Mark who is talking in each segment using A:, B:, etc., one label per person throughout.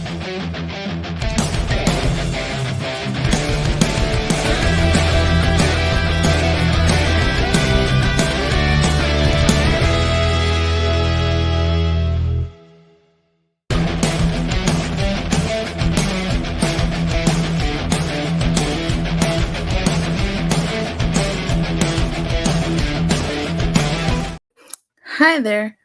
A: Hi there.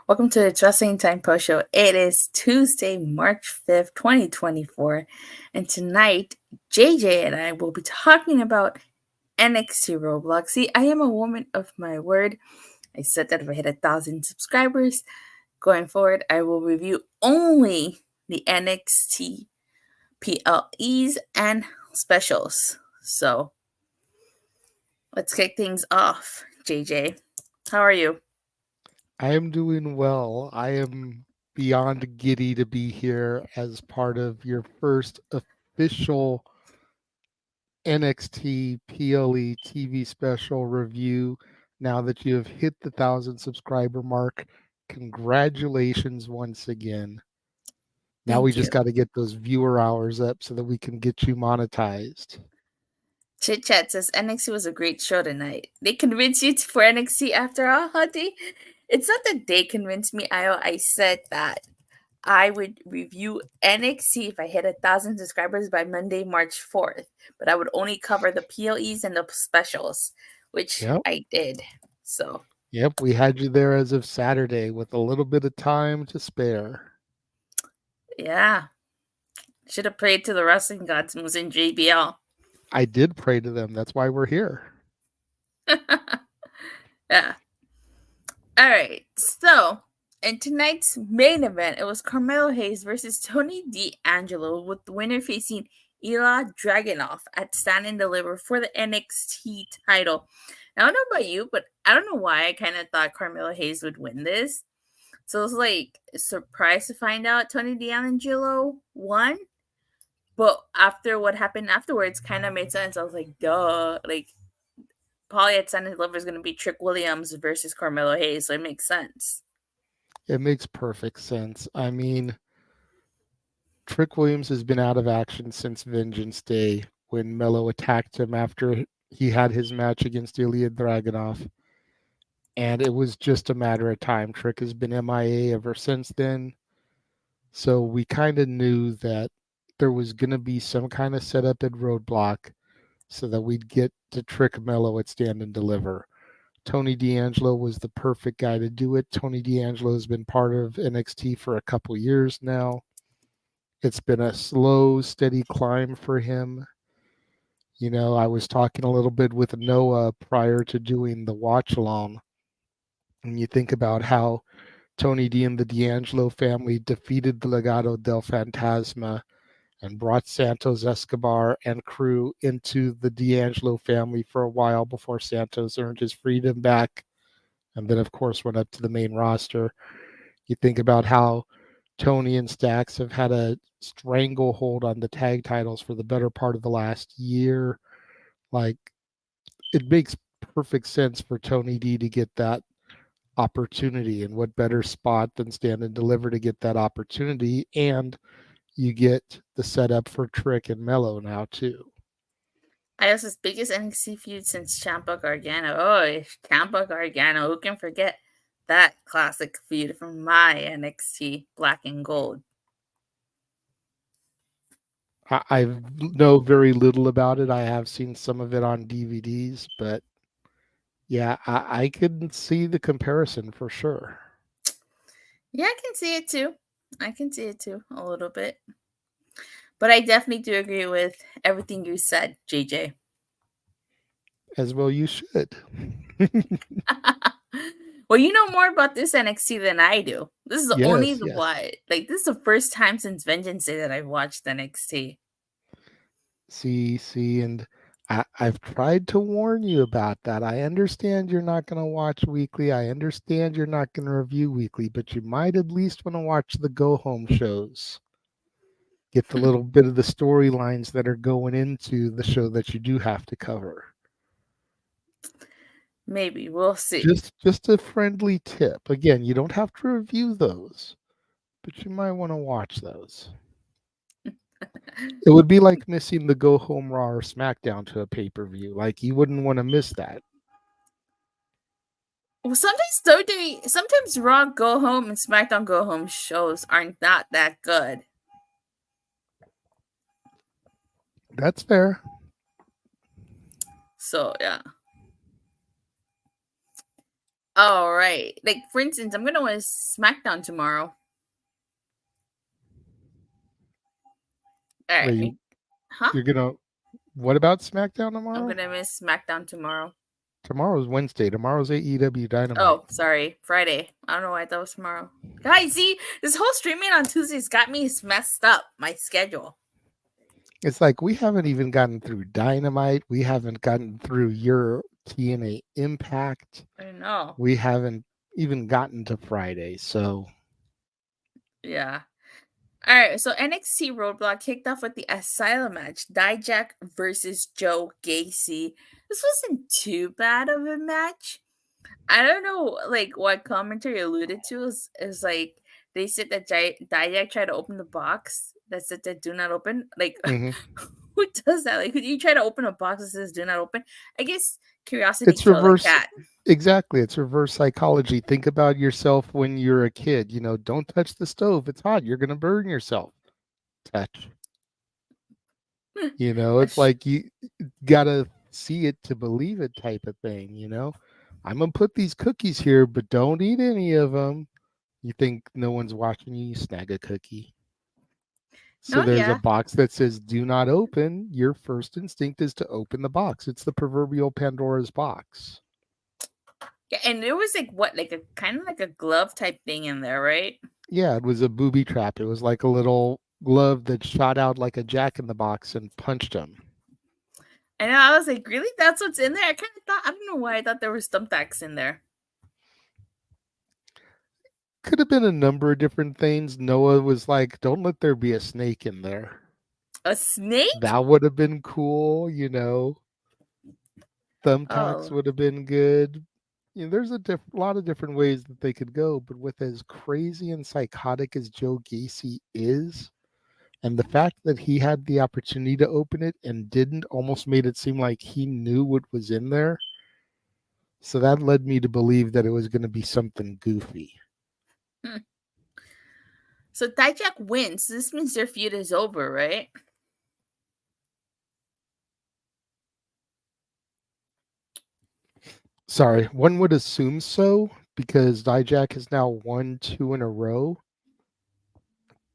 A: Welcome to the Wrestling Time Post Show. It is Tuesday, March 5th, 2024. And tonight, JJ and I will be talking about NXT RoadBlock. See, I am a woman of my word. I said that if I hit 1,000 subscribers going forward, I will review only the NXT PLEs and specials. So, let's kick things off, JJ. How are you?
B: I am doing well. I am beyond giddy to be here as part of your first official NXT PLE TV special review. Now that you have hit the 1,000 subscriber mark, congratulations once again. Now we just got to get those viewer hours up so that we can get you monetized.
A: Chit Chat says NXT was a great show tonight. They convinced you for NXT after all, Huddy? It's not that they convinced me. I said that I would review NXT if I hit 1,000 subscribers by Monday, March 4th. But I would only cover the PLEs and the specials, which I did. So.
B: Yep, we had you there as of Saturday with a little bit of time to spare.
A: Yeah. Should have prayed to the wrestling gods and was in JBL.
B: I did pray to them. That's why we're here.
A: Yeah. All right. So, in tonight's main event, it was Carmelo Hayes versus Tony D'Angelo, with the winner facing Ilja Dragunov at Stand and Deliver for the NXT title. Now, I don't know about you, but I don't know why I kind of thought Carmelo Hayes would win this. So, it was like a surprise to find out Tony D'Angelo won. But after what happened afterwards, kind of made sense. I was like, duh. Like, probably at Stand and Deliver is going to be Trick Williams versus Carmelo Hayes. So, it makes sense.
B: It makes perfect sense. I mean, Trick Williams has been out of action since Vengeance Day when Melo attacked him after he had his match against Ilja Dragunov. And it was just a matter of time. Trick has been MIA ever since then. So we kind of knew that there was going to be some kind of setup at RoadBlock so that we'd get to Trick Melo at Stand and Deliver. Tony D'Angelo was the perfect guy to do it. Tony D'Angelo has been part of NXT for a couple years now. It's been a slow, steady climb for him. You know, I was talking a little bit with Noah prior to doing the watch along. And you think about how Tony D and the D'Angelo family defeated the Legado del Fantasma and brought Santos Escobar and crew into the D'Angelo family for a while before Santos earned his freedom back and then, of course, went up to the main roster. You think about how Tony and Stax have had a stranglehold on the tag titles for the better part of the last year. Like, it makes perfect sense for Tony D to get that opportunity, and what better spot than Stand and Deliver to get that opportunity, and you get the setup for Trick and Melo now too.
A: IOS's biggest NXT feud since Ciampa Gargano. Oh, Ciampa Gargano. Who can forget that classic feud from my NXT Black and Gold?
B: I know very little about it. I have seen some of it on DVDs, but yeah, I can see the comparison for sure.
A: Yeah, I can see it too. A little bit. But I definitely do agree with everything you said, JJ.
B: As well you should.
A: Well, you know more about this NXT than I do. This is only the what? Like, this is the first time since Vengeance Day that I've watched NXT.
B: See, and I've tried to warn you about that. I understand you're not going to watch weekly. I understand you're not going to review weekly, but you might at least want to watch the go-home shows. Get the little bit of the storylines that are going into the show that you do have to cover.
A: Maybe. We'll see.
B: Just a friendly tip. Again, you don't have to review those, but you might want to watch those. It would be like missing the Go Home Raw or SmackDown to a pay-per-view. Like, you wouldn't want to miss that.
A: Well, sometimes Raw Go Home and SmackDown Go Home shows aren't not that good.
B: That's fair.
A: So yeah. All right. Like for instance, I'm gonna watch SmackDown tomorrow. All right.
B: Wait,
A: Huh?
B: you're gonna. What about SmackDown
A: I'm
B: tomorrow?
A: gonna miss SmackDown tomorrow.
B: Tomorrow's Wednesday. Tomorrow's AEW Dynamite.
A: Oh, sorry, Friday. I don't know why I thought it was tomorrow. Guys, see, this whole streaming on Tuesdays got me messed up. My schedule.
B: It's like we haven't even gotten through Dynamite. We haven't gotten through your TNA Impact.
A: I know.
B: We haven't even gotten to Friday. So
A: yeah. All right, so NXT RoadBlock kicked off with the Asylum match, Dijak versus Joe Gacy. This wasn't too bad of a match. I don't know, like what commentary alluded to is like they said that Dijak tried to open the box that said that do not open. Like, who does that? Like, could you try to open a box that says do not open? I guess curiosity
B: it's
A: killed a
B: reverse.
A: cat.
B: Exactly. It's reverse psychology. Think about yourself when you're a kid. Don't touch the stove. It's hot. You're going to burn yourself. Touch. It's like you got to see it to believe it type of thing. I'm going to put these cookies here, but don't eat any of them. You think no one's watching you snag a cookie. So there's a box that says do not open. Your first instinct is to open the box. It's the proverbial Pandora's box.
A: Yeah, and there was like a kind of like a glove type thing in there, right?
B: Yeah, it was a booby trap. It was like a little glove that shot out like a jack in the box and punched him.
A: And I was like, really? That's what's in there? I kind of thought, I don't know why I thought there were thumbtacks in there.
B: Could have been a number of different things. Noah was like, don't let there be a snake in there.
A: A snake?
B: That would have been cool, Thumbtacks would have been good. There's a lot of different ways that they could go, but with as crazy and psychotic as Joe Gacy is, and the fact that he had the opportunity to open it and didn't almost made it seem like he knew what was in there. So that led me to believe that it was going to be something goofy.
A: So Dijak wins. This means their feud is over, right?
B: Sorry, one would assume so, because Dijak has now won 2 in a row.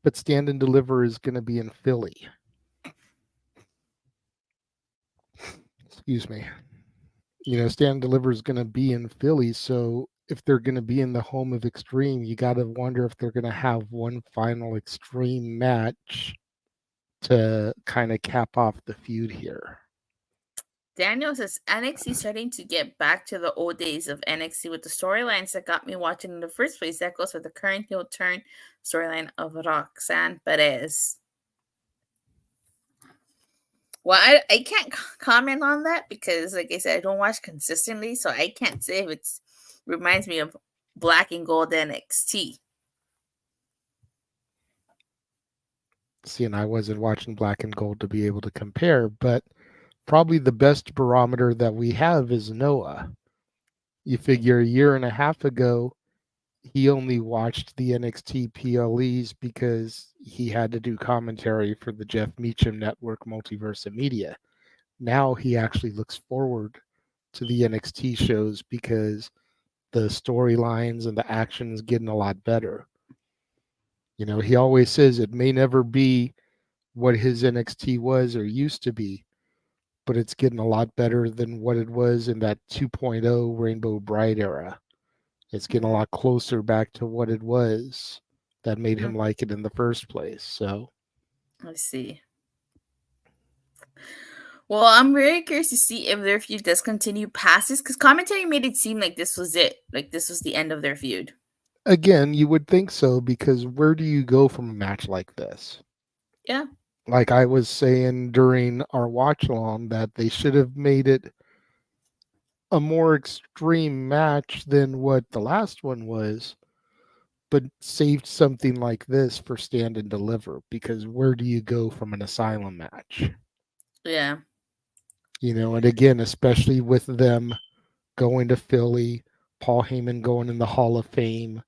B: But Stand and Deliver is going to be in Philly. Excuse me. Stand and Deliver is going to be in Philly, so if they're going to be in the home of Extreme, you got to wonder if they're going to have one final Extreme match to kind of cap off the feud here.
A: Daniel says NXT starting to get back to the old days of NXT with the storylines that got me watching in the first place. That goes with the current heel turn storyline of Roxanne Perez. Well, I can't comment on that because, like I said, I don't watch consistently, so I can't say if it reminds me of Black and Gold NXT.
B: See, and I wasn't watching Black and Gold to be able to compare, but probably the best barometer that we have is Noah. You figure a year and a half ago, he only watched the NXT PLEs because he had to do commentary for the Jeff Meacham Network Multiverse of Media. Now he actually looks forward to the NXT shows because the storylines and the action is getting a lot better. He always says it may never be what his NXT was or used to be, but it's getting a lot better than what it was in that 2.0 Rainbow Bride era. It's getting a lot closer back to what it was that made him like it in the first place. So
A: I see. Well, I'm very curious to see if their feud does continue past this, because commentary made it seem like this was it. Like this was the end of their feud.
B: Again, you would think so, because where do you go from a match like this?
A: Yeah.
B: Like I was saying during our watch along, that they should have made it a more extreme match than what the last one was. but saved something like this for Stand and Deliver, because where do you go from an Asylum match?
A: Yeah.
B: And again, especially with them going to Philly, Paul Heyman going in the Hall of Fame,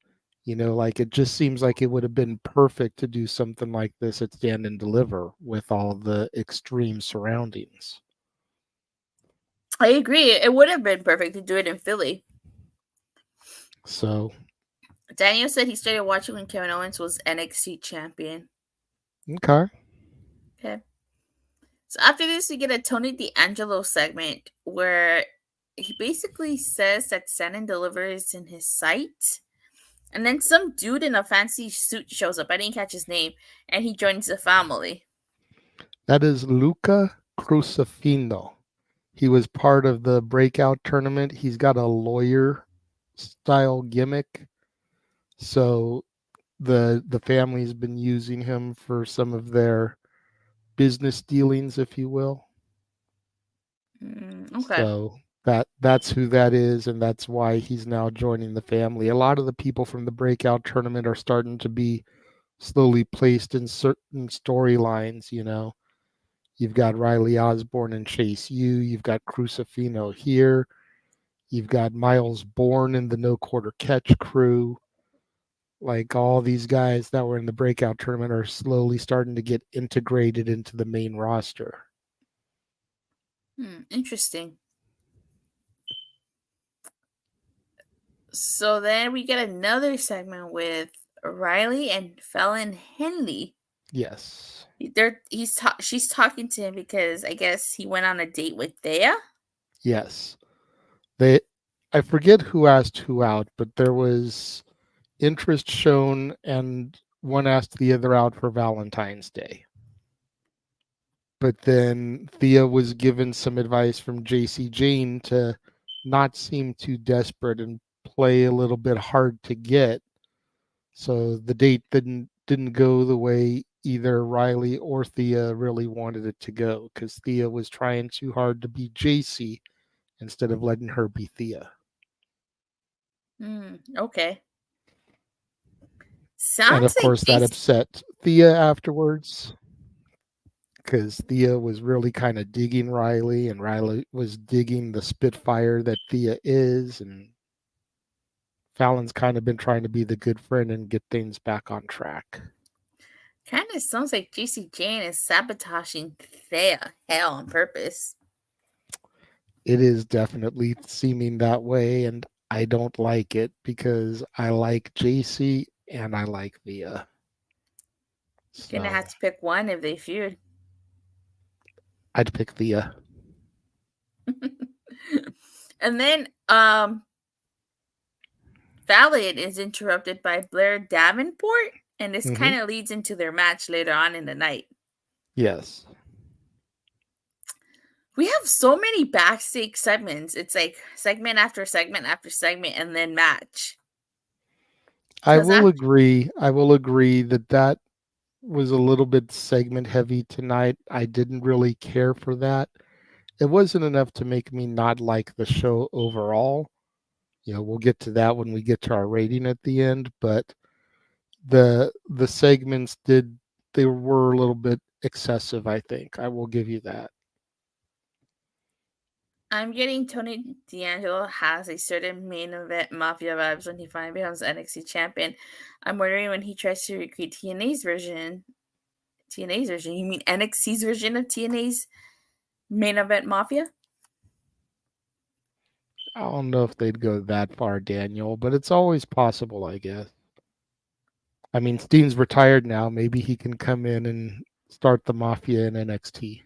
B: like it just seems like it would have been perfect to do something like this at Stand and Deliver with all the extreme surroundings.
A: I agree. It would have been perfect to do it in Philly.
B: So,
A: Daniel said he started watching when Kevin Owens was NXT champion.
B: okay.
A: Okay. So after this, we get a Tony D'Angelo segment where he basically says that Stand and Deliver is in his sight. And then some dude in a fancy suit shows up. I didn't catch his name. And he joins the family.
B: That is Luca Crucifino. He was part of the breakout tournament. He's got a lawyer style gimmick. So the family's been using him for some of their business dealings, if you will.
A: Okay.
B: So that's who that is, and that's why he's now joining the family. A lot of the people from the breakout tournament are starting to be slowly placed in certain storylines. You've got Riley Osborne and Chase U. You've got Crucifino here. You've got Miles Bourne in the No Quarter Catch crew. Like all these guys that were in the breakout tournament are slowly starting to get integrated into the main roster.
A: Interesting. So then we get another segment with Riley and Fallon Henley.
B: Yes.
A: She's talking to him because I guess he went on a date with Thea.
B: Yes. I forget who asked who out, but there was interest shown and one asked the other out for Valentine's Day. But then Thea was given some advice from JC Jane to not seem too desperate and play a little bit hard to get. So the date didn't go the way either Riley or Thea really wanted it to go, because Thea was trying too hard to be JC instead of letting her be Thea.
A: Okay.
B: And
A: Sounds
B: of
A: like
B: course that upset Thea afterwards, because Thea was really kind of digging Riley, and Riley was digging the Spitfire that Thea is, and Fallon's kind of been trying to be the good friend and get things back on track.
A: kind of sounds like JC Jane is sabotaging Thea hell on purpose.
B: It is definitely seeming that way, and I don't like it because I like JC and I like Thea.
A: You're gonna have to pick one if they feud.
B: I'd pick Thea.
A: And then Fallon is interrupted by Blair Davenport, and this kind of leads into their match later on in the night.
B: Yes.
A: We have so many backstage segments. It's like segment after segment after segment, and then match.
B: I will agree that was a little bit segment heavy tonight. I didn't really care for that. It wasn't enough to make me not like the show overall. We'll get to that when we get to our rating at the end, but the segments they were a little bit excessive, I think. I will give you that.
A: I'm getting Tony D'Angelo has a certain main event mafia vibes when he finally becomes NXT champion. I'm wondering when he tries to recreate TNA's version. TNA's version? You mean NXT's version of TNA's main event mafia?
B: I don't know if they'd go that far, Daniel, but it's always possible, I guess. I mean, Steen's retired now. Maybe he can come in and start the mafia in NXT.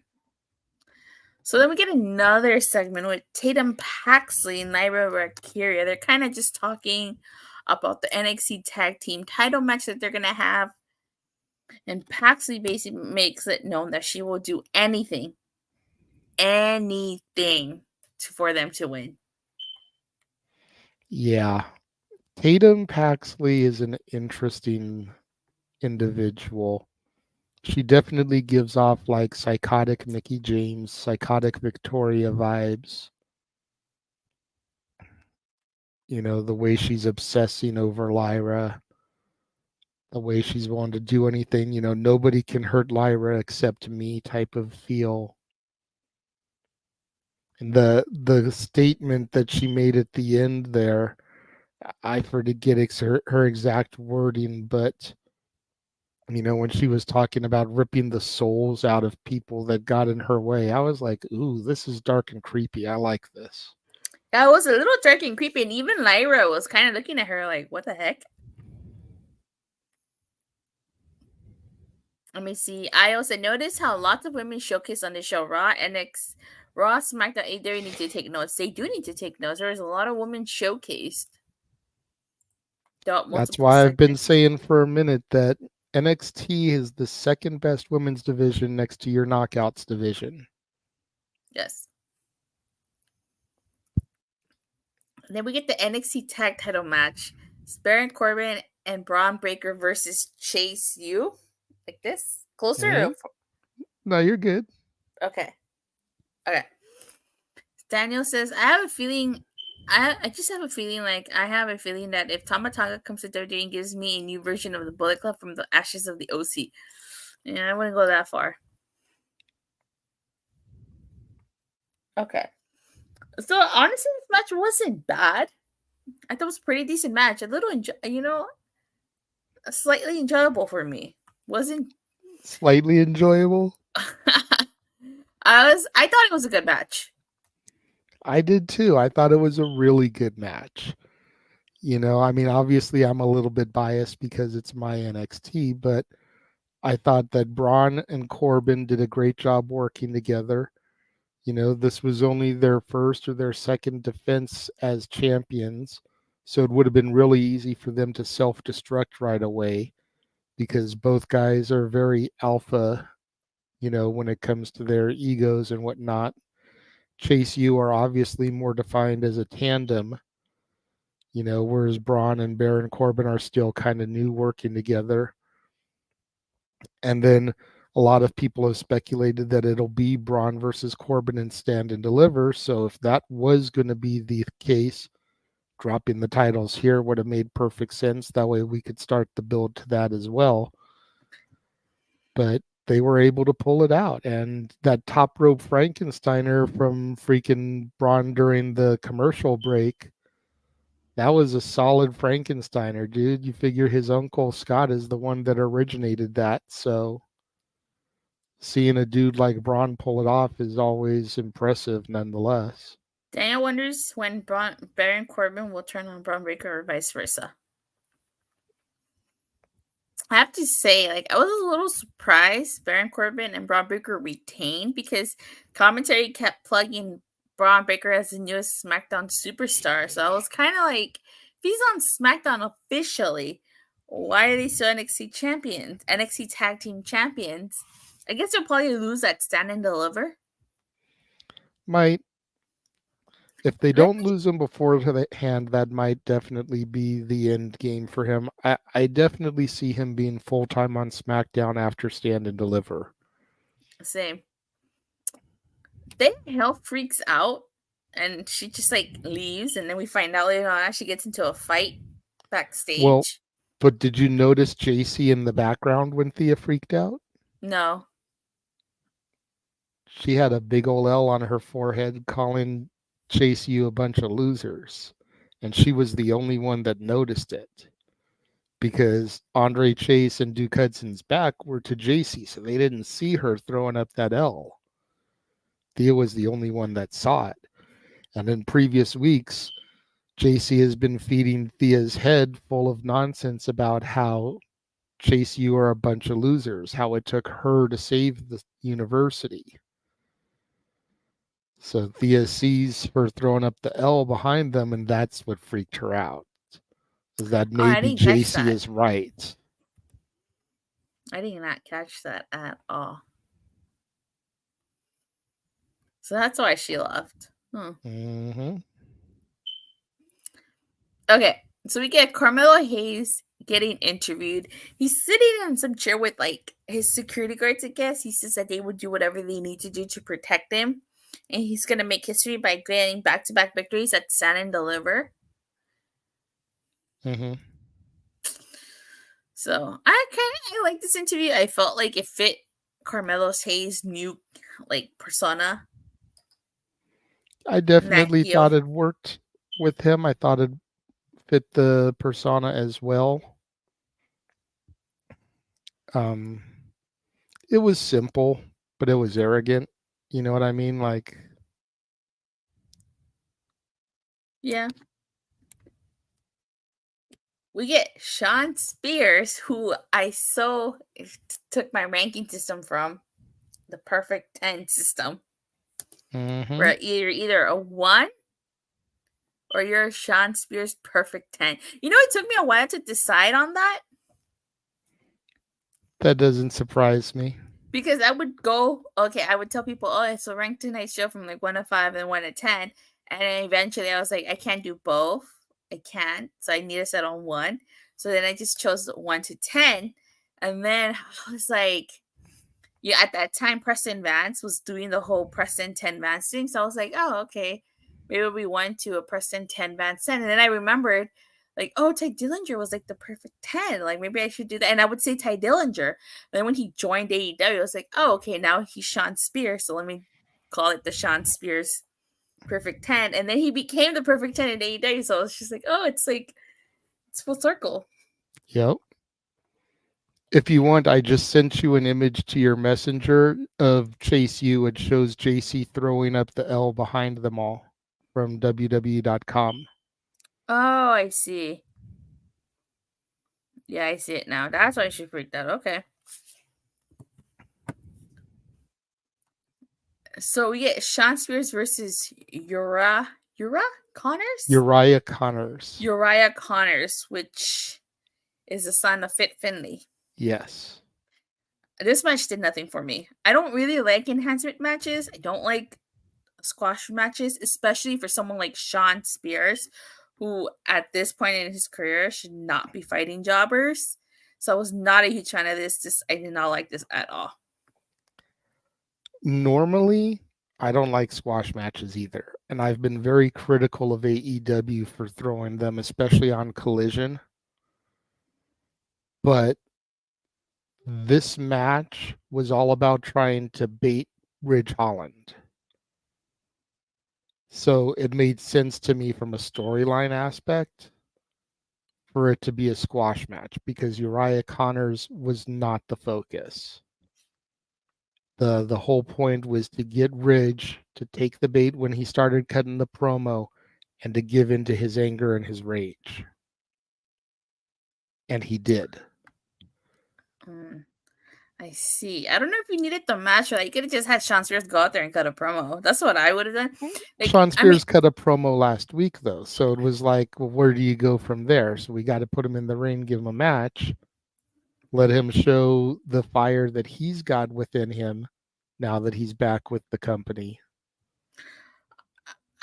A: So then we get another segment with Tatum, Paxley, and Lyra Valkyria. They're kind of just talking about the NXT tag team title match that they're going to have. And Paxley basically makes it known that she will do anything for them to win.
B: Yeah. Tatum Paxley is an interesting individual. She definitely gives off like psychotic Mickie James, psychotic Victoria vibes. The way she's obsessing over Lyra. The way she's willing to do anything, nobody can hurt Lyra except me type of feel. And the statement that she made at the end there, I forget her exact wording, but when she was talking about ripping the souls out of people that got in her way, I was like, ooh, this is dark and creepy. I like this.
A: That was a little dark and creepy, and even Lyra was kind of looking at her like, what the heck? Let me see. I also noticed how lots of women showcased on the show. Raw, SmackDown, AEW need to take notes. They do need to take notes. There's a lot of women showcased.
B: That's why I've been saying for a minute that NXT is the second best women's division next to your Knockouts division.
A: Yes. And then we get the NXT tag title match. It's Baron Corbin and Bron Breakker versus Chase U. Like this? Closer?
B: Mm-hmm. No, you're good.
A: Okay. Daniel says, I just have a feeling that if Tama Tonga comes to WWE and gives me a new version of the Bullet Club from the ashes of the OC. Yeah, I wouldn't go that far. Okay. So honestly, this match wasn't bad. I thought it was a pretty decent match. A little, slightly enjoyable for me. Wasn't
B: slightly enjoyable?
A: I thought it was a good match.
B: I did too. I thought it was a really good match. Obviously I'm a little bit biased because it's my NXT, but I thought that Bron and Corbin did a great job working together. This was only their first or their second defense as champions, so it would have been really easy for them to self-destruct right away because both guys are very alpha, when it comes to their egos and whatnot. Chase U are obviously more defined as a tandem, whereas Bron and Baron Corbin are still kind of new working together. And then a lot of people have speculated that it'll be Bron versus Corbin in Stand and Deliver. So if that was going to be the case, dropping the titles here would have made perfect sense. That way we could start the build to that as well. But they were able to pull it out. And that top rope Frankensteiner from freaking Bron during the commercial break, that was a solid Frankensteiner, dude. You figure his uncle Scott is the one that originated that. So seeing a dude like Bron pull it off is always impressive nonetheless.
A: Daniel wonders when Baron Corbin will turn on Bron Breakker or vice versa. I have to say, I was a little surprised Baron Corbin and Bron Breakker retained because commentary kept plugging Bron Breakker as the newest SmackDown superstar. So I was kind of like, if he's on SmackDown officially, why are they still NXT champions? NXT Tag Team Champions? I guess they'll probably lose that Stand and Deliver.
B: Might. If they don't lose him beforehand, that might definitely be the end game for him. I definitely see him being full-time on SmackDown after Stand and Deliver.
A: Same. Then Hell freaks out and she just leaves, and then we find out later on she gets into a fight backstage.
B: Well, but did you notice Gacy in the background when Thea freaked out?
A: No.
B: She had a big old L on her forehead calling Chase U a bunch of losers, and she was the only one that noticed it because Andre Chase and Duke Hudson's back were to Gacy, so they didn't see her throwing up that L. Thea was the only one that saw it. And in previous weeks, Gacy has been feeding Thea's head full of nonsense about how Chase U are a bunch of losers, how it took her to save the university. So Thea sees her throwing up the L behind them, and that's what freaked her out. Is that maybe Gacy is right.
A: I did not catch that at all. So that's why she left.
B: Mm-hmm.
A: Okay, so we get Carmelo Hayes getting interviewed. He's sitting in some chair with his security guards, I guess. He says that they would do whatever they need to do to protect him. And he's going to make history by getting back-to-back victories at Stand and Deliver.
B: Mm-hmm.
A: So I like this interview. I felt like it fit Carmelo's Hayes' new like persona.
B: I
A: That
B: definitely
A: heel.
B: thought it worked with him. I thought it fit the persona as well. Um, it was simple, but it was arrogant. You know what I mean? Like,
A: Yeah. We get Shawn Spears, who I took my ranking system from the perfect 10 system.
B: mm-hmm.
A: Where you're either a 1 or you're a Shawn Spears perfect 10. You know, it took me a while to decide on that
B: That doesn't surprise me.
A: because I would go, okay, I would tell people, oh, it's a ranked tonight's show from like 1 to 5 and 1 to 10. And then eventually I was like, I can't do both. I can't. So I need to set on 1. So then I just chose 1 to 10. And then I was like, yeah, at that time, Preston Vance was doing the whole Preston 10 Vance thing. So I was like, oh, okay. Maybe we went to a Preston 10 Vance 10. And then I remembered, like, oh, Ty Dillinger was like the perfect 10. Like, maybe I should do that. And I would say Ty Dillinger. Then when he joined AEW, I was like, oh, okay, now he's Shawn Spears. So let me call it the Shawn Spears perfect 10. And then he became the perfect 10 in AEW. So it's just like, oh, it's full circle.
B: Yep. If you want, I just sent you an image to your messenger of Chase U. It shows JC throwing up the L behind them all from WWE.com.
A: Oh, I see. Yeah, I see it now. That's why she freaked out. Okay. So we get Shawn Spears versus Uriah Connors?
B: Uriah Connors.
A: Uriah Connors, which is the son of Fit Finley.
B: Yes.
A: This match did nothing for me. I don't really like enhancement matches. I don't like squash matches, especially for someone like Shawn Spears, who at this point in his career should not be fighting jobbers. So I was not a huge fan of this. I did not like this at all.
B: Normally, I don't like squash matches either. And I've been very critical of AEW for throwing them, especially on Collision. But this match was all about trying to bait Ridge Holland. So it made sense to me from a storyline aspect for it to be a squash match because Uriah Connors was not the focus. The whole point was to get Ridge to take the bait when he started cutting the promo and to give in to his anger and his rage. And he did.
A: I see. I don't know if you needed the match, or you could have just had Shawn Spears go out there and cut a promo. That's what I would have done. Like,
B: Shawn
A: I mean,
B: Spears cut a promo last week, though. So it was like, well, where do you go from there? So we got to put him in the ring, give him a match, let him show the fire that he's got within him now that he's back with the company.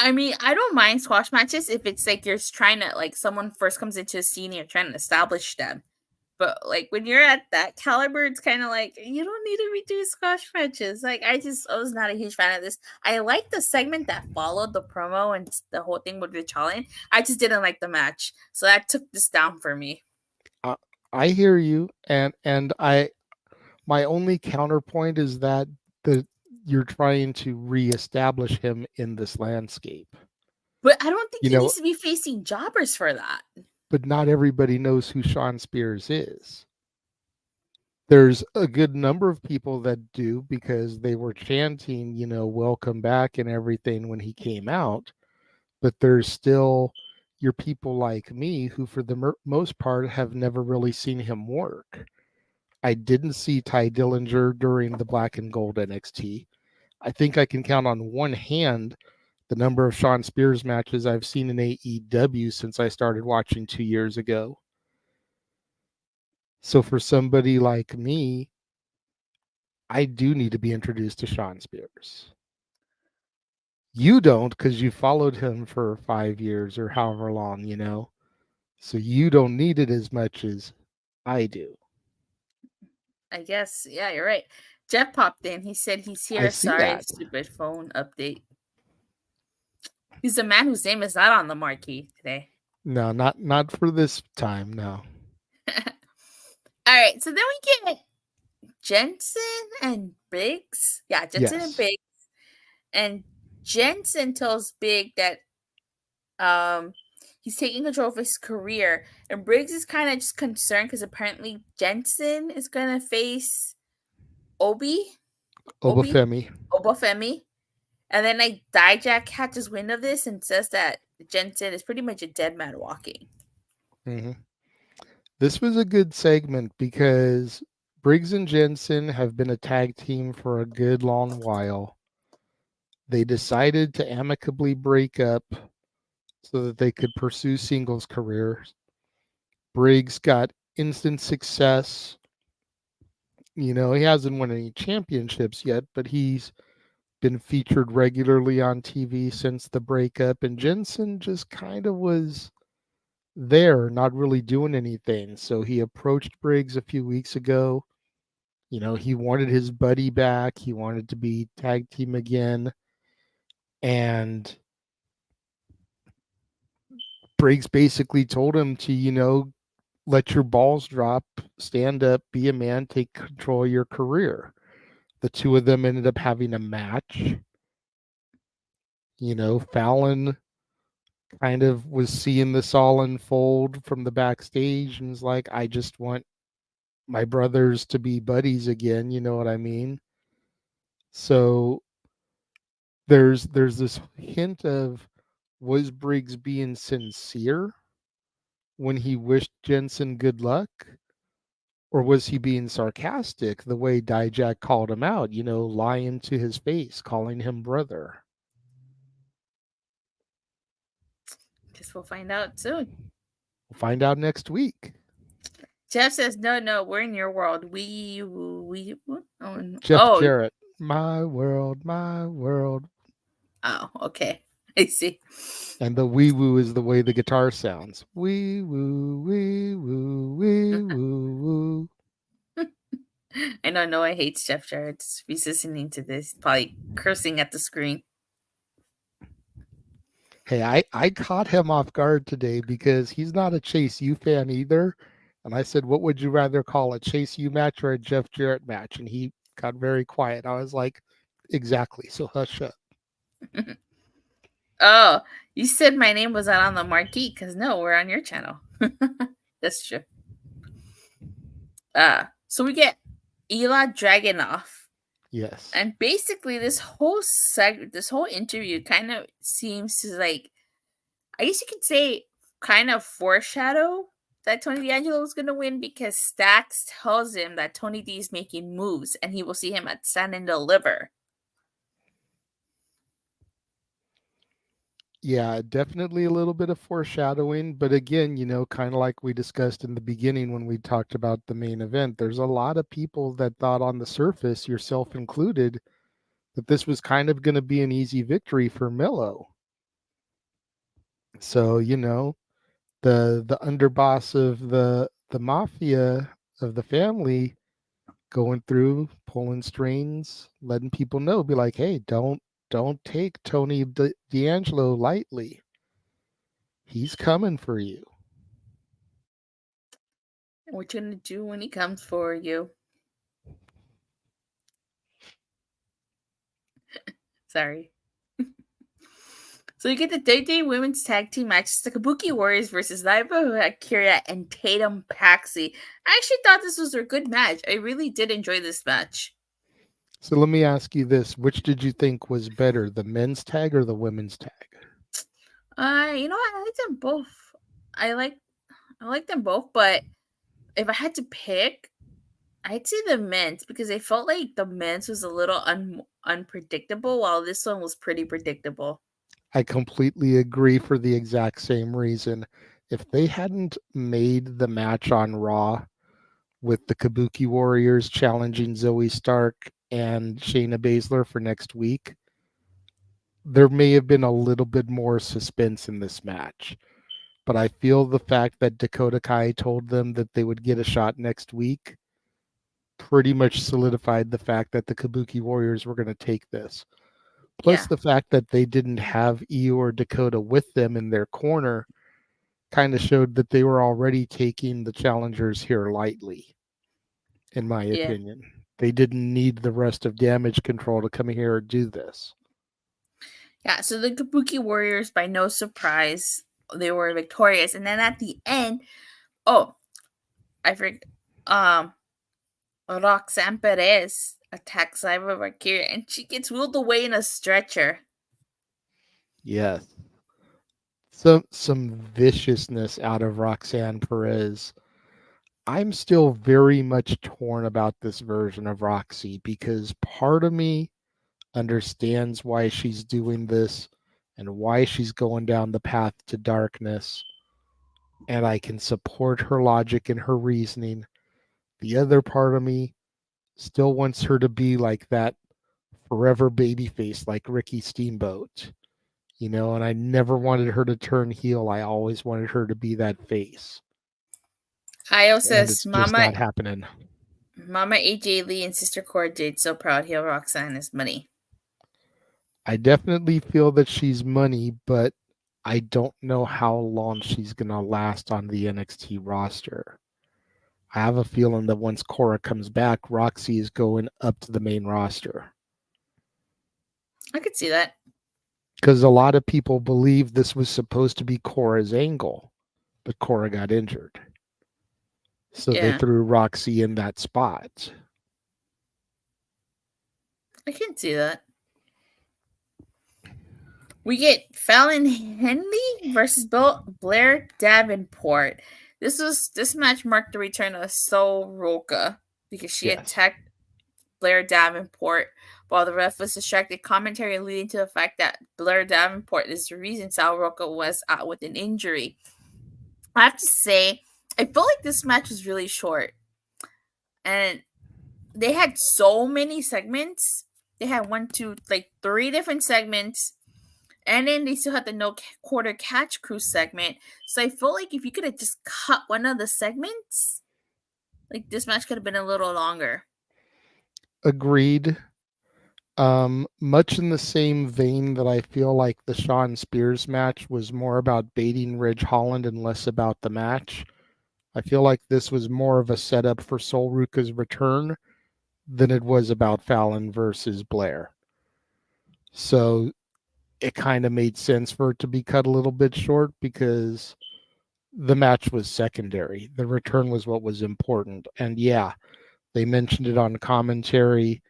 A: I don't mind squash matches if it's like you're trying to, like, someone first comes into a scene and you're trying to establish them. But like when you're at that caliber, it's kind of like you don't need to be doing squash matches. Like I was not a huge fan of this. I liked the segment that followed the promo and the whole thing with Rich Holland. I just didn't like the match, so that took this down for me.
B: I hear you, and my only counterpoint is that you're trying to reestablish him in this landscape.
A: But I don't think
B: You
A: he
B: know,
A: needs to be facing jobbers for that.
B: but not everybody knows who Shawn Spears is. There's a good number of people that do because they were chanting, welcome back and everything when he came out. But there's still your people like me who, for the most part, have never really seen him work. I didn't see Ty Dillinger during the Black and Gold NXT. I think I can count on one hand the number of Shawn Spears matches I've seen in AEW since I started watching 2 years ago. So for somebody like me, I do need to be introduced to Shawn Spears. You don't because you followed him for 5 years or however long. So you don't need it as much as I do.
A: I guess, yeah, you're right. Jeff popped in. He said he's
B: I
A: here.
B: see
A: Sorry,
B: that.
A: stupid phone update. He's the man whose name is not on the marquee today.
B: No, not for this time, no.
A: All right, so then we get Jensen and Biggs. Yeah, Jensen and
B: Yes.
A: Biggs. And Jensen tells Big that um he's taking control of his career. And Briggs is kind of just concerned because apparently Jensen is gonna face Obi. Obi?
B: Obafemi.
A: Obafemi. And then like Dijak catches wind of this and says that Jensen is pretty much a dead man walking.
B: Hmm. This was a good segment because Briggs and Jensen have been a tag team for a good long while. They decided to amicably break up so that they could pursue singles careers. Briggs got instant success. You know, he hasn't won any championships yet, but he's been featured regularly on TV since the breakup. And Jensen just kind of was there, not really doing anything. So he approached Briggs a few weeks ago. You know, he wanted his buddy back. He wanted to be tag team again. And Briggs basically told him to, you know, let your balls drop, stand up, be a man, take control of your career. The two of them ended up having a match. You know, Fallon kind of was seeing this all unfold from the backstage and was like, I just want my brothers to be buddies again, you know what I mean? So there's this hint of, was Briggs being sincere when he wished Jensen good luck? Or was he being sarcastic the way Dijak called him out, you know, lying to his face, calling him brother?
A: Guess we'll find out soon.
B: We'll find out next week.
A: Jeff says, no, we're in your world.
B: Jeff Jarrett, my world, my world.
A: Oh, okay. I see.
B: And the wee woo is the way the guitar sounds. Wee woo, wee woo, wee woo, woo.
A: I know Noah hates Jeff Jarrett. He's listening to this, probably cursing at the screen.
B: Hey, I caught him off guard today because he's not a Chase U fan either. And I said, what would you rather call, a Chase U match or a Jeff Jarrett match? And he got very quiet. I was like, exactly. So hush up.
A: Oh, you said my name was not on the marquee because no, we're on your channel. That's true. So we get Ilja Dragunov.
B: Yes.
A: And basically this whole interview kind of seems to, like, I guess you could say, kind of foreshadow that Tony D'Angelo was going to win because Stax tells him that Tony D is making moves and he will see him at Stand and Deliver.
B: Yeah, definitely a little bit of foreshadowing. But again, you know, kind of like we discussed in the beginning when we talked about the main event, there's a lot of people that thought on the surface, yourself included, that this was kind of going to be an easy victory for Melo. So, you know, the underboss of the mafia of the family going through, pulling strings, letting people know, be like, hey, don't take Tony D'Angelo lightly. He's coming for you.
A: What you gonna do when he comes for you? Sorry. So you get the WWE Women's Tag Team matches: the Kabuki Warriors versus Lyra, Valkyria, and Tatum Paxley. I actually thought this was a good match. I really did enjoy this match.
B: So let me ask you this. Which did you think was better, the men's tag or the women's tag?
A: I like them both. I like them both, but if I had to pick, I'd say the men's because I felt like the men's was a little unpredictable, while this one was pretty predictable.
B: I completely agree for the exact same reason. If they hadn't made the match on Raw with the Kabuki Warriors challenging Zoe Stark and Shayna Baszler for next week, there may have been a little bit more suspense in this match. But I feel the fact that Dakota Kai told them that they would get a shot next week pretty much solidified the fact that the Kabuki Warriors were going to take this. Plus, the fact that they didn't have Io or Dakota with them in their corner kind of showed that they were already taking the challengers here lightly. in my
A: Yeah.
B: opinion. They didn't need the rest of Damage Control to come here and do this.
A: Yeah, so the Kabuki Warriors, by no surprise, they were victorious. And then at the end, oh, I forget, Roxanne Perez attacks Lyra Valkyria and she gets wheeled away in a stretcher.
B: Yes. Some viciousness out of Roxanne Perez. I'm still very much torn about this version of Roxy because part of me understands why she's doing this and why she's going down the path to darkness. And I can support her logic and her reasoning. The other part of me still wants her to be like that forever babyface like Ricky Steamboat. And I never wanted her to turn heel. I always wanted her to be that face.
A: Io
B: And
A: says,
B: it's just not happening.
A: Mama AJ Lee and Sister Cord did so proud he'll Roxanne his money.
B: I definitely feel that she's money, but I don't know how long she's going to last on the NXT roster. I have a feeling that once Cora comes back, Roxy is going up to the main roster.
A: I could see that.
B: Because a lot of people believe this was supposed to be Cora's angle, but Cora got injured. So they threw Roxy in that spot.
A: I can see that. We get Fallon Henley versus Blair Davenport. This match marked the return of Sol Roca because she attacked Blair Davenport while the ref was distracted. Commentary leading to the fact that Blair Davenport is the reason Sol Roca was out with an injury. I have to say, I feel like this match was really short. And they had so many segments. They had 3 different segments. And then they still had the no quarter catch crew segment. So I feel like if you could have just cut one of the segments, like this match could have been a little longer.
B: Agreed. Much in the same vein that I feel like the Shawn Spears match was more about baiting Ridge Holland and less about the match. I feel like this was more of a setup for Sol Ruca's return than it was about Fallon versus Blair. So it kind of made sense for it to be cut a little bit short because the match was secondary. The return was what was important. And yeah, they mentioned it on commentary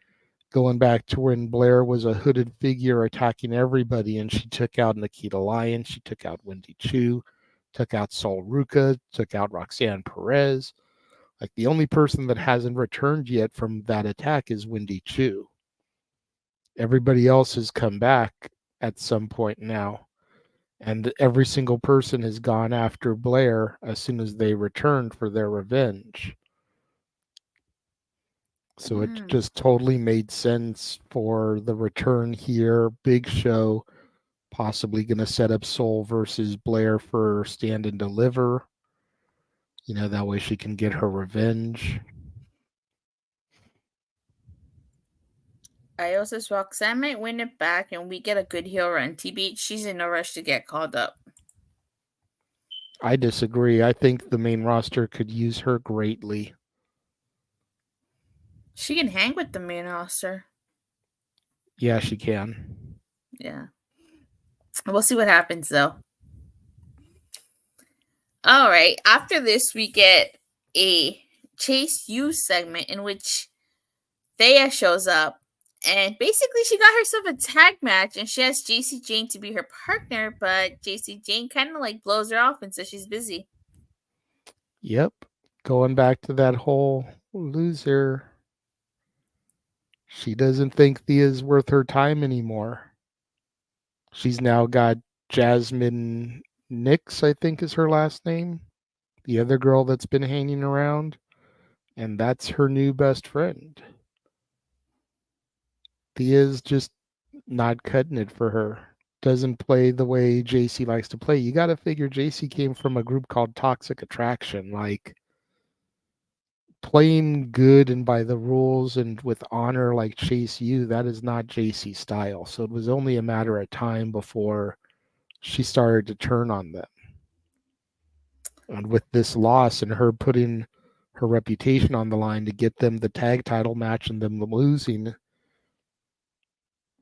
B: going back to when Blair was a hooded figure attacking everybody and she took out Nikita Lyons, she took out Wendy Chu, took out Sol Ruca, took out Roxanne Perez. Like the only person that hasn't returned yet from that attack is Wendy Chu. Everybody else has come back at some point now. And every single person has gone after Blair as soon as they returned for their revenge. So it just totally made sense for the return here. Big show, possibly going to set up Sol versus Blair for Stand and Deliver. That way she can get her revenge.
A: I also says Roxanne might win it back and we get a good heel run. TBH, she's in no rush to get called up.
B: I disagree. I think the main roster could use her greatly.
A: She can hang with the main roster.
B: Yeah, she can.
A: Yeah. We'll see what happens, though. All right. After this, we get a Chase U segment in which Thea shows up. And basically, she got herself a tag match, and she has Jacy Jayne to be her partner, but Jacy Jayne kind of blows her off and says she's busy.
B: Yep. Going back to that whole loser. She doesn't think Thea's worth her time anymore. She's now got Jasmine Nix, I think is her last name. The other girl that's been hanging around. And that's her new best friend. Thea's just not cutting it for her. Doesn't play the way Jacy likes to play. You got to figure Jacy came from a group called Toxic Attraction. Playing good and by the rules and with honor like Chase U, that is not Jacy's style. So it was only a matter of time before she started to turn on them. And with this loss and her putting her reputation on the line to get them the tag title match and them losing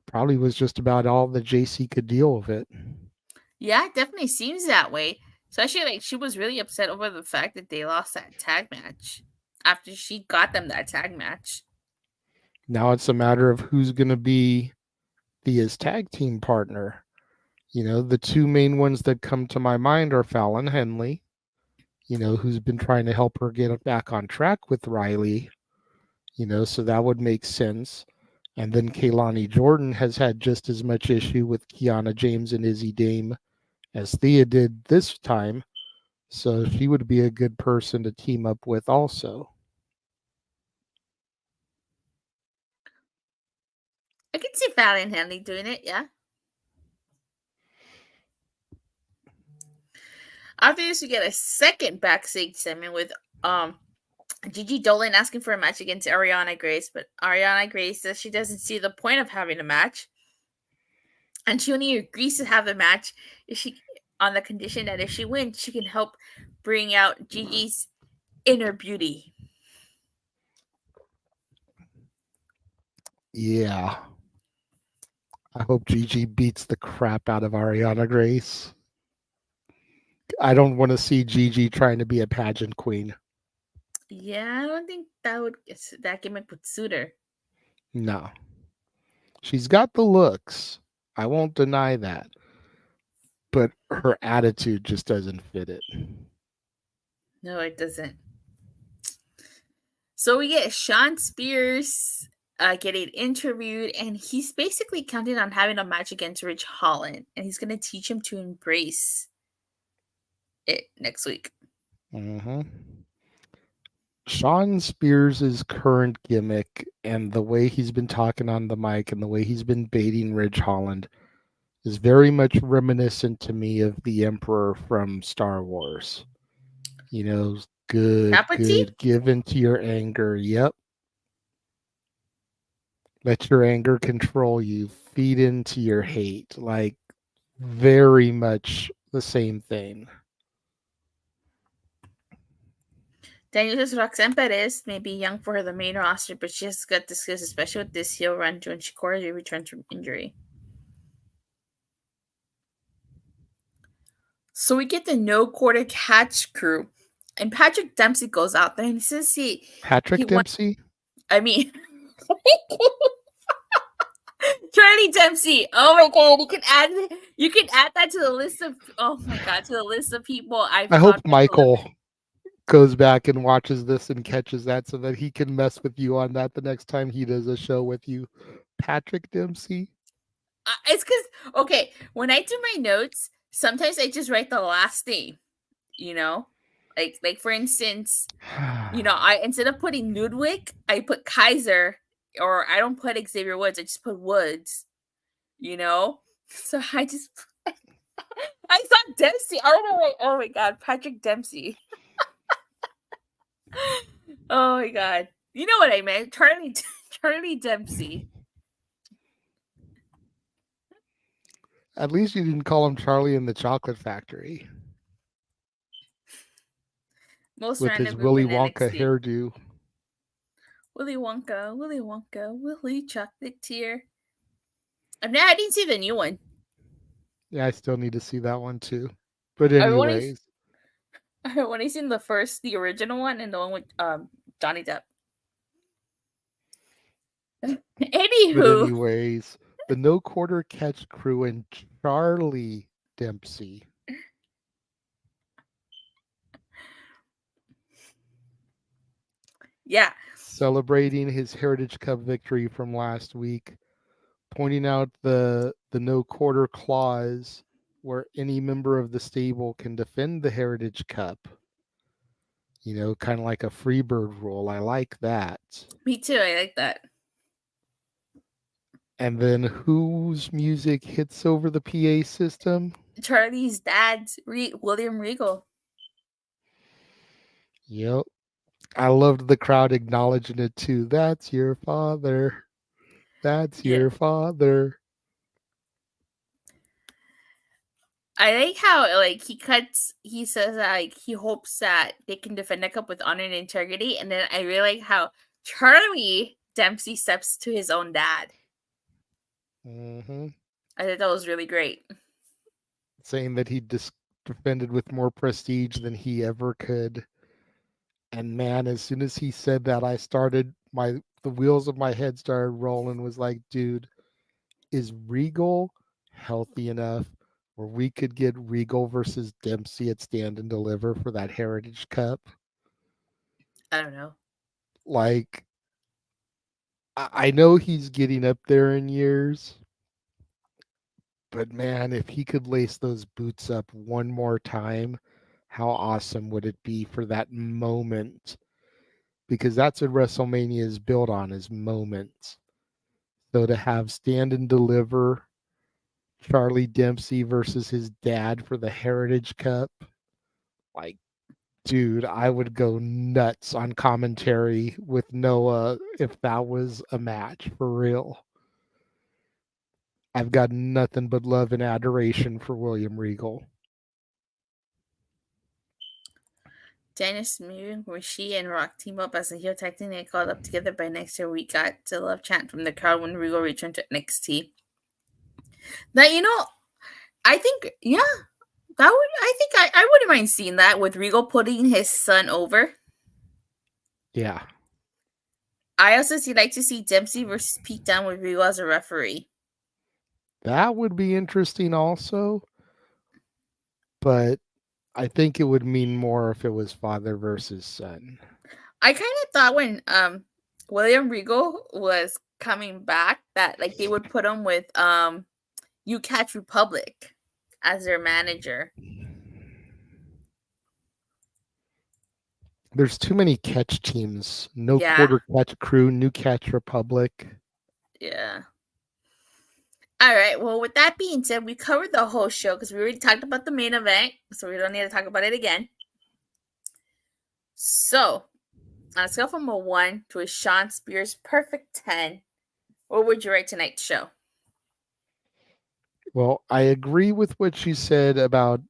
B: probably was just about all that JC could deal with it.
A: Yeah, it definitely seems that way. Especially like she was really upset over the fact that they lost that tag match after she got them that tag match.
B: Now it's a matter of who's going to be his tag team partner. The two main ones that come to my mind are Fallon Henley, who's been trying to help her get back on track with Riley, so that would make sense. And then Kaylani Jordan has had just as much issue with Kiana James and Izzy Dame as Thea did this time, so she would be a good person to team up with also.
A: I can see Fallon and Henley doing it, yeah. After this, we get a second backstage segment with Gigi Dolan asking for a match against Ariana Grace, but Ariana Grace says she doesn't see the point of having a match. And she only agrees to have the match if she on the condition that if she wins, she can help bring out Gigi's inner beauty.
B: Yeah. I hope Gigi beats the crap out of Ariana Grace. I don't want to see Gigi trying to be a pageant queen.
A: Yeah, I don't think that gimmick would suit her.
B: No. She's got the looks. I won't deny that. But her attitude just doesn't fit it.
A: No, it doesn't. So we get Shawn Spears getting interviewed, and he's basically counting on having a match against Ridge Holland, and he's going to teach him to embrace it next week.
B: Mm-hmm. Shawn Spears' current gimmick and the way he's been talking on the mic and the way he's been baiting Ridge Holland is very much reminiscent to me of the Emperor from Star Wars. Good, give into your anger. Yep. Let your anger control you. Feed into your hate. Like, very much the same thing.
A: Daniel says Roxanne Perez may be young for the main roster, but she has got the skills, especially with this heel run when Shikori returns from injury. So we get the no quarter catch crew, and Patrick Dempsey goes out there and he says
B: Patrick Dempsey?
A: Charlie Dempsey. Oh my god, you can add that to the list of people
B: I hope Michael goes back and watches this and catches that so that he can mess with you on that the next time he does a show with you. Patrick Dempsey?
A: It's because, when I do my notes, sometimes I just write the last name, like for instance, I instead of putting Ludwig, I put Kaiser, or I don't put Xavier Woods, I just put Woods, so I just I thought Dempsey. I don't know why. Oh my god, Patrick Dempsey. Oh my god, you know what I meant, Charlie Dempsey.
B: At least you didn't call him Charlie in the Chocolate Factory.
A: Most
B: with his Willy Wonka hairdo.
A: Willy Wonka, Willy Chocolatier. I didn't see the new one.
B: Yeah, I still need to see that one too. But anyways.
A: I've only seen the original one, and the one with Johnny Depp. Anywho.
B: But anyways, the no quarter catch crew and Charlie Dempsey.
A: Yeah.
B: Celebrating his Heritage Cup victory from last week, pointing out the no quarter clause where any member of the stable can defend the Heritage Cup. Kind of like a Freebird rule. I like that.
A: Me too. I like that.
B: And then whose music hits over the PA system?
A: Charlie's dad's, William Regal.
B: Yep. I loved the crowd acknowledging it too. That's your father. That's your father.
A: I like how like he says that like he hopes that they can defend the cup with honor and integrity, and then I really like how Charlie Dempsey steps to his own dad.
B: Mm-hmm.
A: I thought that was really great.
B: Saying that he defended with more prestige than he ever could. And man, as soon as he said that, the wheels of my head started rolling. Was like, dude, is Regal healthy enough where we could get Regal versus Dempsey at Stand and Deliver for that Heritage Cup?
A: I don't know.
B: Like, I know he's getting up there in years, but man, if he could lace those boots up one more time, how awesome would it be for that moment? Because that's what WrestleMania is built on, is moments. So to have Stand and Deliver Charlie Dempsey versus his dad for the Heritage Cup, like, dude, I would go nuts on commentary with Noah if that was a match for real. I've got nothing but love and adoration for William Regal.
A: Dennis Moon, where she and Rock team up as a heel tag team, they called up together by next year. We got the love chant from the crowd when Regal returned to NXT. That I think I wouldn't mind seeing that with Regal putting his son over.
B: Yeah.
A: I also like to see Dempsey versus Pete Dunne with Regal as a referee.
B: That would be interesting also, but I think it would mean more if it was father versus son.
A: I kind of thought when William Regal was coming back that like they would put him with You Catch Republic as their manager.
B: There's too many catch teams. No
A: Yeah.
B: Quarter Catch Crew, New Catch Republic.
A: Yeah. All right. Well, with that being said, we covered the whole show because we already talked about the main event, so we don't need to talk about it again. So, on a scale from a 1 to a Shawn Spears perfect 10, what would you rate tonight's show?
B: Well, I agree with what she said about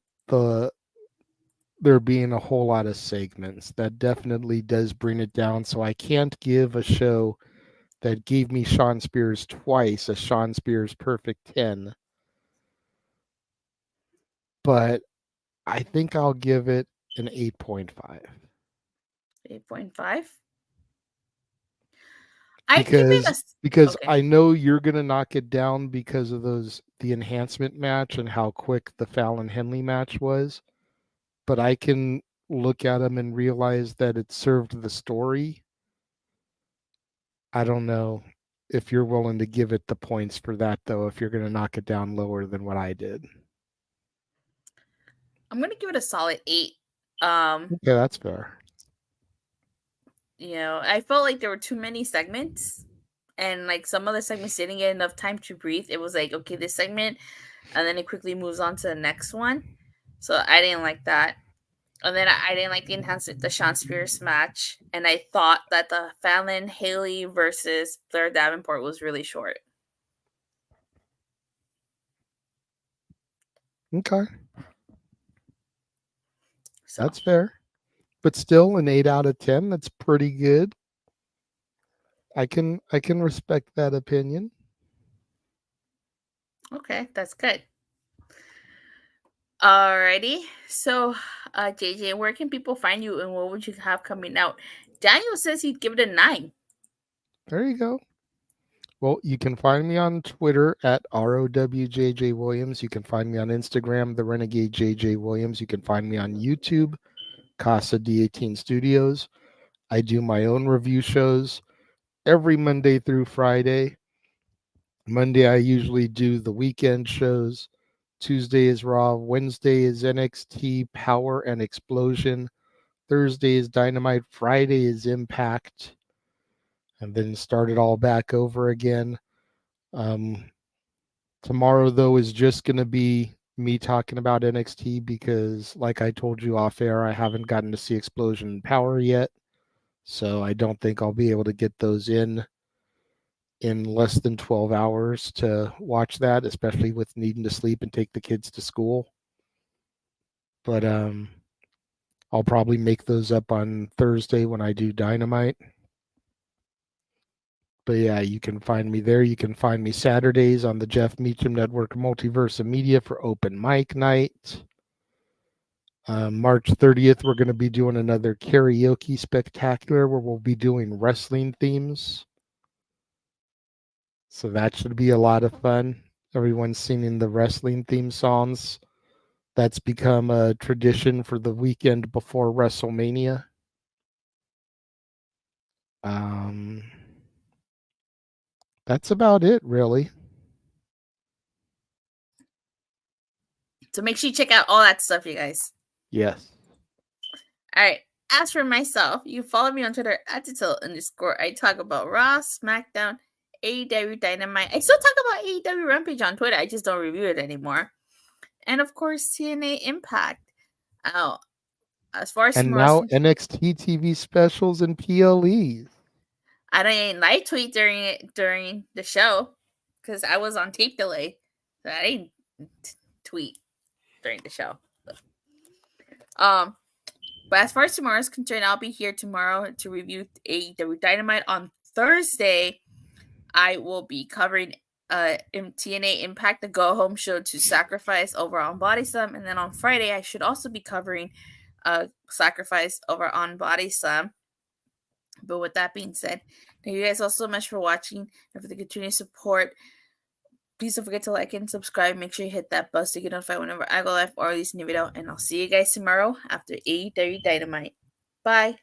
B: there being a whole lot of segments. That definitely does bring it down. So I can't give a show that gave me Shawn Spears twice a Shawn Spears perfect 10. But I think I'll give it an 8.5.
A: 8.5? I'd give it a.
B: Because
A: Okay.
B: I know you're gonna knock it down because of the enhancement match and how quick the Fallon Henley match was. But I can look at them and realize that it served the story. I don't know if you're willing to give it the points for that, though, if you're going to knock it down lower than what I did.
A: I'm going to give it a solid 8.
B: Yeah, that's fair.
A: I felt like there were too many segments, and like some of the segments didn't get enough time to breathe. It was like, okay, this segment, and then it quickly moves on to the next one. So I didn't like that. And then I didn't like the Shawn Spears match, and I thought that the Fallon Haley versus Blair Davenport was really short.
B: Okay,
A: So
B: that's fair. But still, an 8 out of 10. That's pretty good. I can respect that opinion.
A: okay, that's good. Alrighty. So, JJ, where can people find you, and what would you have coming out? Daniel says he'd give it a 9.
B: There you go. Well, you can find me on Twitter at ROWJJ Williams. You can find me on Instagram, The Renegade JJ Williams. You can find me on YouTube, Casa D18 Studios. I do my own review shows every Monday through Friday. Monday, I usually do the weekend shows. Tuesday is Raw. Wednesday is NXT Power and Explosion. Thursday is Dynamite. Friday is Impact. And then start it all back over again. Tomorrow, though, is just going to be me talking about NXT because, like I told you off air, I haven't gotten to see Explosion and Power yet. So I don't think I'll be able to get those in less than 12 hours to watch that, especially with needing to sleep and take the kids to school. But I'll probably make those up on Thursday when I do Dynamite. But yeah, you can find me there. You can find me Saturdays on the Jeff Meacham Network Multiverse of Media for open mic night. March 30th, we're going to be doing another karaoke spectacular where we'll be doing wrestling themes. So that should be a lot of fun. Everyone's singing the wrestling theme songs. That's become a tradition for the weekend before WrestleMania. That's about it, really.
A: So make sure you check out all that stuff, you guys.
B: Yes.
A: All right. As for myself, you follow me on Twitter at @Titil_. I talk about Raw, SmackDown, AEW Dynamite. I still talk about AEW Rampage on Twitter. I just don't review it anymore. And of course, TNA Impact. Oh, as far as
B: and now NXT TV specials and PLEs.
A: I didn't live tweet during the show because I was on tape delay, so I didn't tweet during the show. But as far as tomorrow's concerned, I'll be here tomorrow to review AEW Dynamite. On Thursday, I will be covering TNA Impact, the Go Home show to Sacrifice over on Body Slam. And then on Friday, I should also be covering Sacrifice over on Body Slam. But with that being said, thank you guys all so much for watching and for the continued support. Please don't forget to like and subscribe. Make sure you hit that bell to get notified whenever I go live or release a new video. And I'll see you guys tomorrow after AEW Dynamite. Bye.